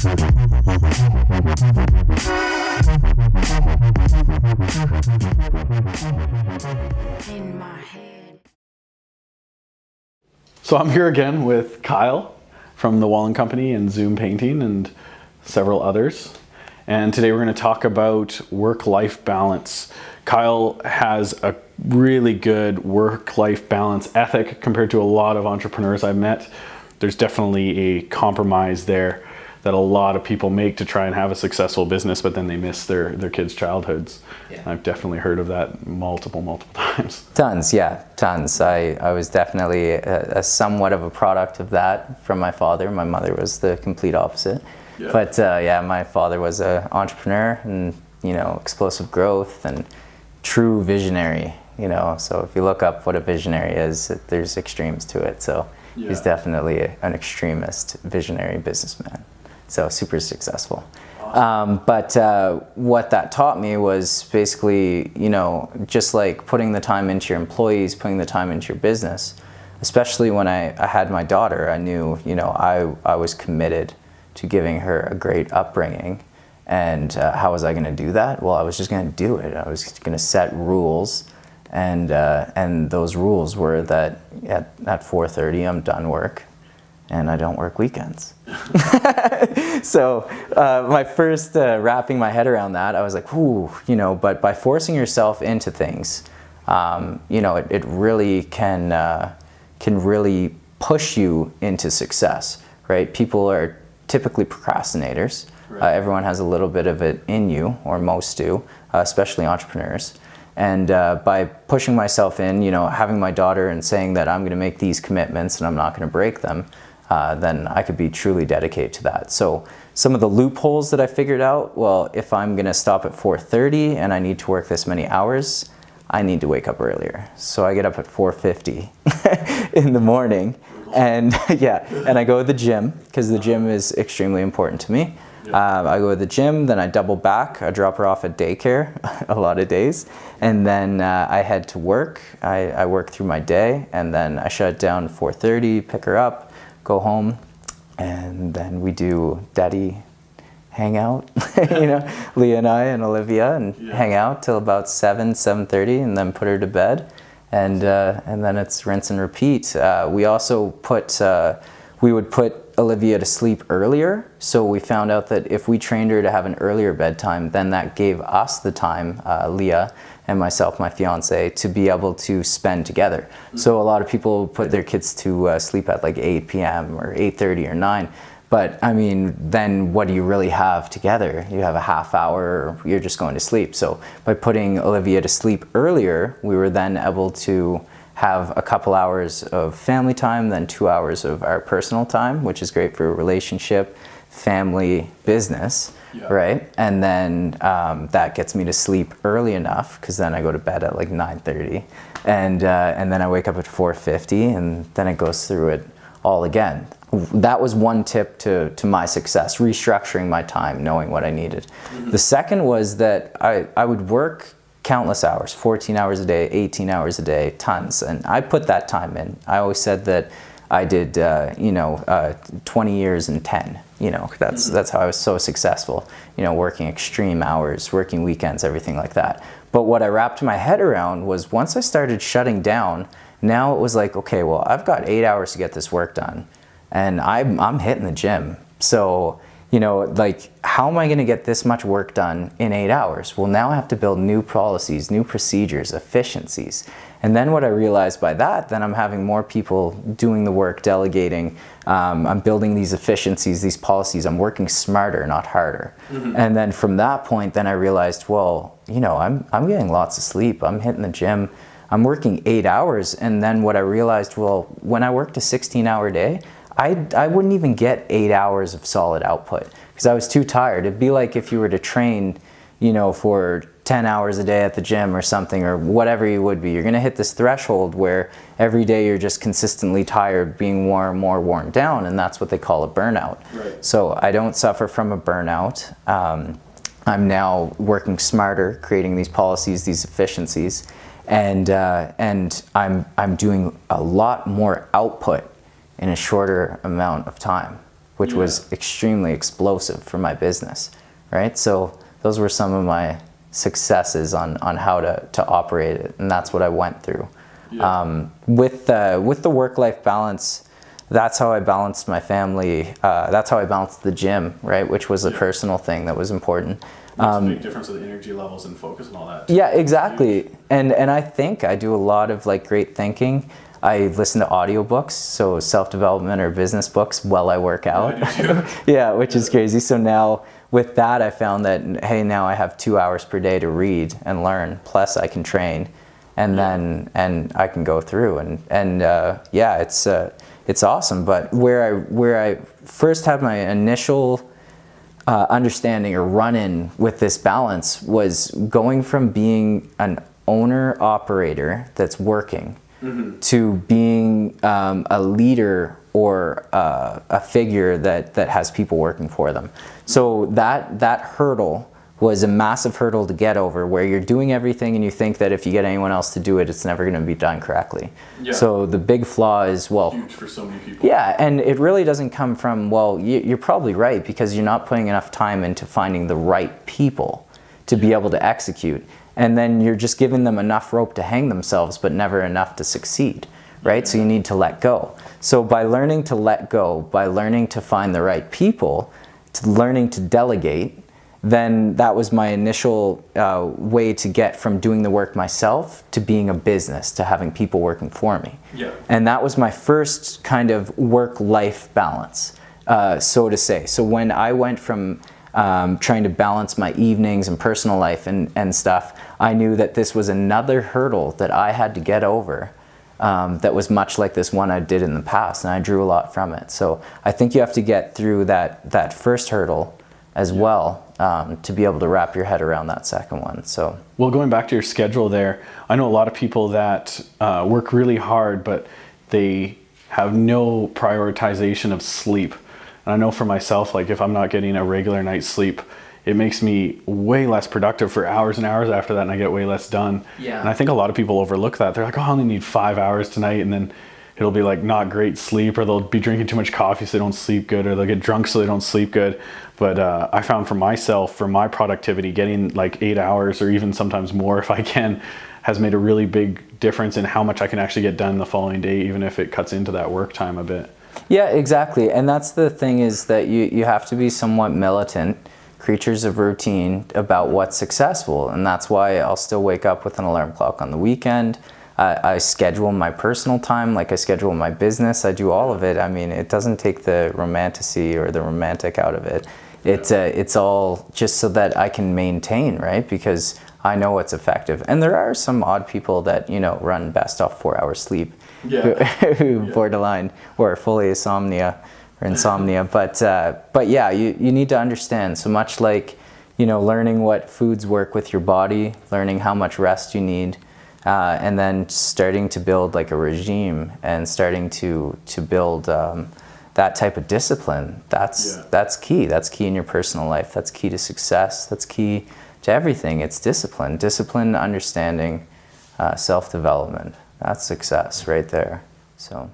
In my head. So I'm here again with Kyle from the Wallin Company and Zoom Painting and several others. And today we're going to talk about work-life balance. Kyle has a really good work-life balance ethic compared to a lot of entrepreneurs I've met. There's definitely a compromise there that a lot of people make to try and have a successful business, but then they miss their kids' childhoods. Yeah. I've definitely heard of that multiple times. Tons, yeah, tons. I was definitely a somewhat of a product of that from my father. My mother was the complete opposite. Yeah. But yeah, my father was an entrepreneur and, you know, explosive growth and true visionary, you know. So if you look up what a visionary is, there's extremes to it. So yeah. He's definitely an extremist visionary businessman. So super successful. Awesome. But what that taught me was basically, you know, just like putting the time into your employees, putting the time into your business, especially when I had my daughter, I knew, you know, I was committed to giving her a great upbringing. And how was I going to do that? Well, I was just going to do it. I was going to set rules. And those rules were that at 4:30 I'm done work. And I don't work weekends. So my first wrapping my head around that, I was like, ooh, you know, but by forcing yourself into things, you know, it really can really push you into success, right? People are typically procrastinators. Right. Everyone has a little bit of it in you, or most do, especially entrepreneurs. And by pushing myself in, you know, having my daughter and saying that I'm going to make these commitments and I'm not going to break them, then I could be truly dedicated to that. So some of the loopholes that I figured out, well, if I'm gonna stop at 4:30 and I need to work this many hours, I need to wake up earlier. So I get up at 4:50 in the morning and yeah, and I go to the gym because the gym is extremely important to me. I go to the gym, then I double back, I drop her off at daycare a lot of days, and then I head to work. I work through my day and then I shut it down at 4:30, pick her up, go home, and then we do daddy hangout, you know, Leah and I and Olivia, and hang out till about 7:30, and then put her to bed, and then it's rinse and repeat. We also we would put Olivia to sleep earlier, so we found out that if we trained her to have an earlier bedtime, then that gave us the time, Leah and myself, my fiance, to be able to spend together. So a lot of people put their kids to sleep at like 8 p.m. or 8:30 or 9. But I mean, then what do you really have together? You have a half hour, or you're just going to sleep. So by putting Olivia to sleep earlier, we were then able to have a couple hours of family time, then 2 hours of our personal time, which is great for a relationship, family, business. Yeah. Right? And then that gets me to sleep early enough, because then I go to bed at like 9:30, and then I wake up at 4:50, and then it goes through it all again. That was one tip to my success, restructuring my time, knowing what I needed. Mm-hmm. The second was that I would work countless hours, 14 hours a day, 18 hours a day, tons, and I put that time in. I always said that I did, 20 years in 10. You know, that's how I was so successful. You know, working extreme hours, working weekends, everything like that. But what I wrapped my head around was once I started shutting down, now it was like, okay, well, I've got 8 hours to get this work done, and I'm hitting the gym. So, you know, like, how am I going to get this much work done in 8 hours? Well, now I have to build new policies, new procedures, efficiencies. And then what I realized by that, then I'm having more people doing the work, delegating. I'm building these efficiencies, these policies. I'm working smarter, not harder. Mm-hmm. And then from that point, then I realized, well, you know, I'm getting lots of sleep. I'm hitting the gym. I'm working 8 hours. And then what I realized, well, when I worked a 16-hour day, I wouldn't even get 8 hours of solid output because I was too tired. It'd be like if you were to train, you know, for 10 hours a day at the gym or something, or whatever you would be. You're going to hit this threshold where every day you're just consistently tired, being more and more worn down, and that's what they call a burnout. Right. So I don't suffer from a burnout. I'm now working smarter, creating these policies, these efficiencies, and I'm doing a lot more output in a shorter amount of time, which was extremely explosive for my business, right? So those were some of my successes on how to operate it, and that's what I went through. With the work-life balance, that's how I balanced my family. That's how I balanced the gym, right? Which was a personal thing that was important. Makes a big difference with the energy levels and focus and all that too. Yeah, exactly. And I think I do a lot of like great thinking. I listen to audiobooks, so self-development or business books while I work out. Yeah, which is crazy. So now with that, I found that, hey, now I have 2 hours per day to read and learn, plus I can train, and then I can go through and yeah, it's awesome. But where I first had my initial understanding or run-in with this balance was going from being an owner-operator that's working to being a leader or a figure that has people working for them. So that hurdle was a massive hurdle to get over, where you're doing everything and you think that if you get anyone else to do it, it's never going to be done correctly. So the big flaw is, well, huge for so many people. Yeah, and it really doesn't come from, well, you're probably right, because you're not putting enough time into finding the right people to be able to execute. And then you're just giving them enough rope to hang themselves, but never enough to succeed, right? So you need to let go. So by learning to let go, by learning to find the right people, to learning to delegate, then that was my initial way to get from doing the work myself to being a business, to having people working for me. And that was my first kind of work-life balance, so to say. So when I went from trying to balance my evenings and personal life and stuff, I knew that this was another hurdle that I had to get over that was much like this one I did in the past, and I drew a lot from it. So I think you have to get through that first hurdle as well to be able to wrap your head around that second one. So, well, going back to your schedule there, I know a lot of people that work really hard, but they have no prioritization of sleep. And I know for myself, like if I'm not getting a regular night's sleep, it makes me way less productive for hours and hours after that, and I get way less done. And I think a lot of people overlook that. They're like, oh, I only need 5 hours tonight, and then it'll be like not great sleep, or they'll be drinking too much coffee so they don't sleep good, or they'll get drunk so they don't sleep good. But I found for myself, for my productivity, getting like 8 hours or even sometimes more if I can, has made a really big difference in how much I can actually get done the following day, even if it cuts into that work time a bit. Yeah, exactly. And that's the thing, is that you have to be somewhat militant, creatures of routine, about what's successful. And that's why I'll still wake up with an alarm clock on the weekend. I schedule my personal time like I schedule my business. I do all of it. I mean, it doesn't take the romanticy or the romantic out of it. It's all just so that I can maintain, right? Because I know it's effective. And there are some odd people that, you know, run best off 4 hours sleep, who borderline or fully insomnia. But yeah, you need to understand. So much like, you know, learning what foods work with your body, learning how much rest you need, and then starting to build like a regime and starting to build that type of discipline. That's key. That's key in your personal life. That's key to success. That's key to everything. It's discipline, understanding, self-development. That's success right there. So.